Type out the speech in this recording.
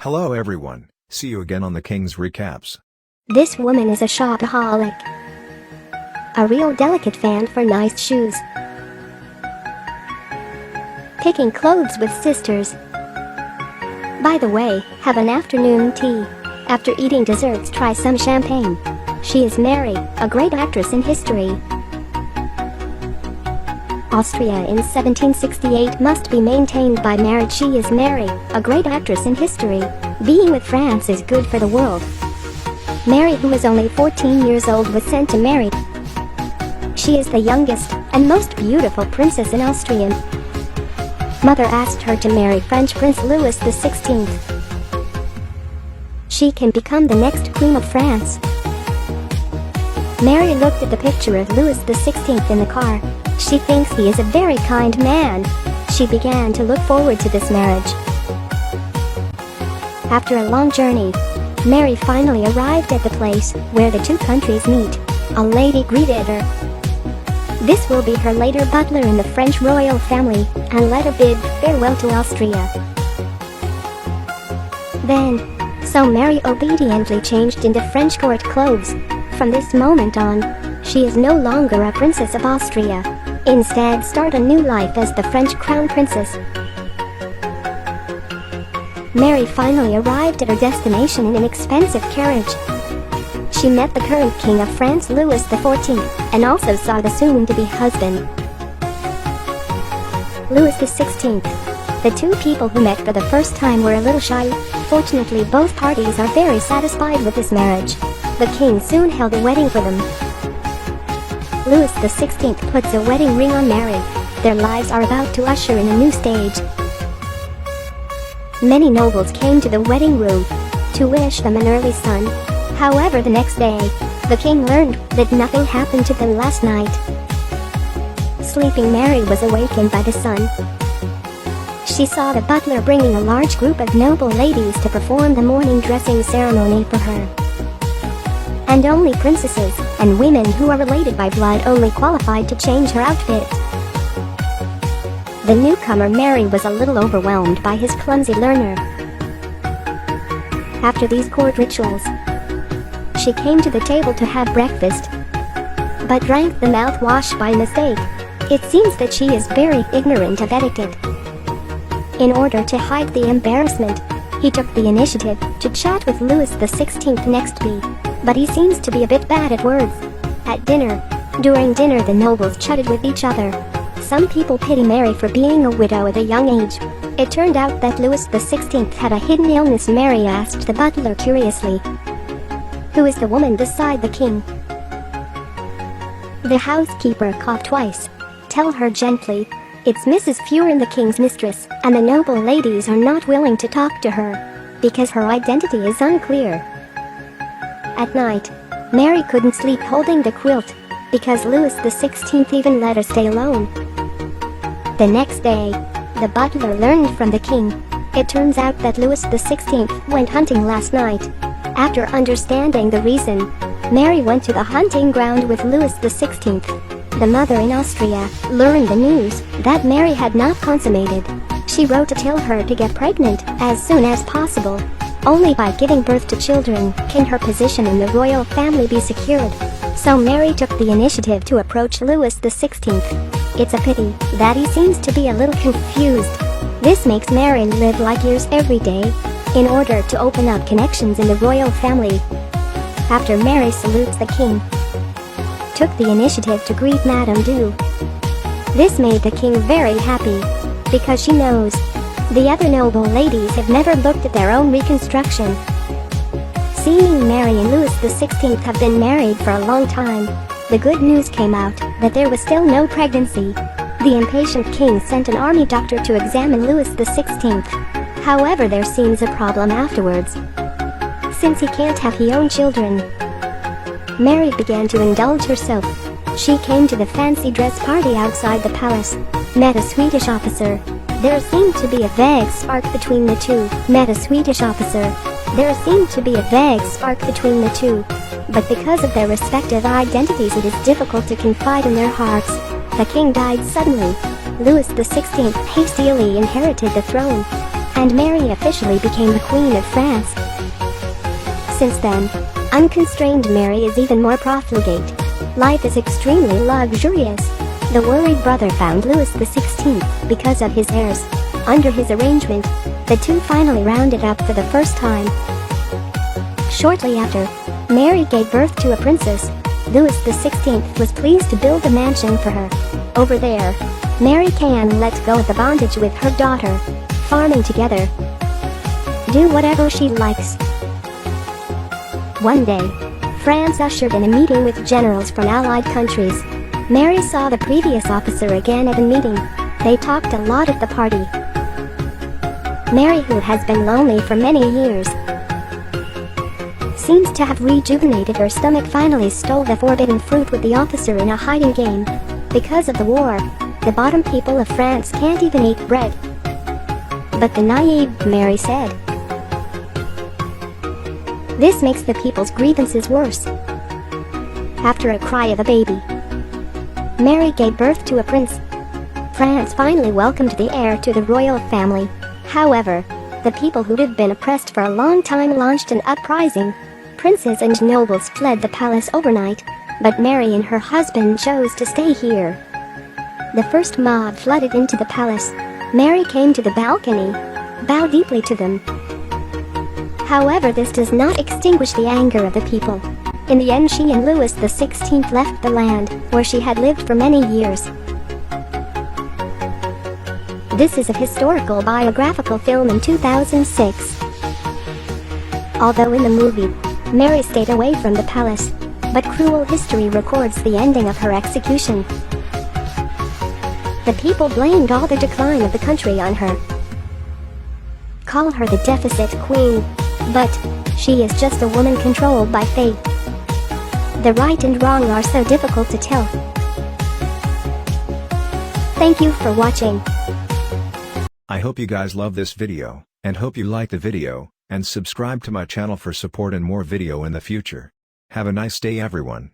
Hello everyone, see you again on the King's Recaps. This woman is a shopaholic. A real delicate fan for nice shoes. Picking clothes with sisters. By the way, have an afternoon tea. After eating desserts, try some champagne. She is Mary, a great actress in history. Austria in 1768 must be maintained by marriage. She is Mary, a great actress in history. Being with France is good for the world. Mary, who is only 14 years old, was sent to marry. She is the youngest and most beautiful princess in Austria. Mother asked her to marry French Prince Louis XVI. She can become the next Queen of France. Mary looked at the picture of Louis XVI in the car. She thinks he is a very kind man. She began to look forward to this marriage. After a long journey, Mary finally arrived at the place where the two countries meet. A lady greeted her. This will be her later butler in the French royal family, and let her bid farewell to Austria. So Mary obediently changed into French court clothes. From this moment on, she is no longer a princess of Austria. Instead, start a new life as the French crown princess. Mary finally arrived at her destination in an expensive carriage. She met the current king of France, Louis XIV, and also saw the soon-to-be husband, Louis XVI. The two people who met for the first time were a little shy. Fortunately, both parties are very satisfied with this marriage. The king soon held a wedding for them. Louis XVI puts a wedding ring on Mary. Their lives are about to usher in a new stage. Many nobles came to the wedding room to wish them an early son. However, the next day, the king learned that nothing happened to them last night. Sleeping Mary was awakened by the sun. She saw the butler bringing a large group of noble ladies to perform the morning dressing ceremony for her. And only princesses and women who are related by blood only qualified to change her outfit. The newcomer Mary was a little overwhelmed by his clumsy learner. After these court rituals, she came to the table to have breakfast, but drank the mouthwash by mistake. It seems that she is very ignorant of etiquette. In order to hide the embarrassment, he took the initiative to chat with Louis XVI next week. But he seems to be a bit bad at words. During dinner, the nobles chatted with each other. Some people pity Mary for being a widow at a young age. It turned out that Louis XVI had a hidden illness. Mary asked the butler curiously, "Who is the woman beside the king?" The housekeeper coughed twice. "Tell her gently, it's Mrs. Furin, the king's mistress, and the noble ladies are not willing to talk to her because her identity is unclear." At night, Mary couldn't sleep holding the quilt because Louis XVI even let her stay alone. The next day, the butler learned from the king. It turns out that Louis XVI went hunting last night. After understanding the reason, Mary went to the hunting ground with Louis XVI. The mother in Austria learned the news that Mary had not consummated. She wrote to tell her to get pregnant as soon as possible. Only by giving birth to children can her position in the royal family be secured. So Mary took the initiative to approach Louis XVI. It's a pity that he seems to be a little confused. This makes Mary live like years every day in order to open up connections in the royal family. After Mary salutes the king, took the initiative to greet Madame Du. This made the king very happy because she knows the other noble ladies have never looked at their own reconstruction. Seeing Mary and Louis XVI have been married for a long time, the good news came out that there was still no pregnancy. The impatient king sent an army doctor to examine Louis XVI. However, there seems a problem afterwards, since he can't have his own children. Mary began to indulge herself. She came to the fancy dress party outside the palace, met a Swedish officer. There seemed to be a vague spark between the two. But because of their respective identities, it is difficult to confide in their hearts. The king died suddenly. Louis XVI hastily inherited the throne, and Mary officially became the Queen of France. Since then, unconstrained Mary is even more profligate. Life is extremely luxurious. The worried brother found Louis XVI because of his heirs. Under his arrangement, the two finally rounded up for the first time. Shortly after, Mary gave birth to a princess. Louis XVI was pleased to build a mansion for her. Over there, Mary can let go of the bondage with her daughter, farming together. Do whatever she likes. One day, France ushered in a meeting with generals from allied countries. Mary saw the previous officer again at the meeting. They talked a lot at the party. Mary, who has been lonely for many years, seems to have rejuvenated. Her stomach finally stole the forbidden fruit with the officer in a hiding game. Because of the war, the bottom people of France can't even eat bread. But the naive Mary said, "This makes the people's grievances worse." After a cry of a baby, Mary gave birth to a prince. France finally welcomed the heir to the royal family. However, the people who had been oppressed for a long time launched an uprising. Princes and nobles fled the palace overnight, but Mary and her husband chose to stay here. The first mob flooded into the palace. Mary came to the balcony, bowed deeply to them. However, this does not extinguish the anger of the people. In the end, she and Louis XVI left the land, where she had lived for many years. This is a historical biographical film in 2006. Although in the movie, Mary stayed away from the palace, but cruel history records the ending of her execution. The people blamed all the decline of the country on her. Call her the deficit queen, but she is just a woman controlled by fate. The right and wrong are so difficult to tell. Thank you for watching. I hope you guys love this video, and hope you like the video, and subscribe to my channel for support and more video in the future. Have a nice day everyone.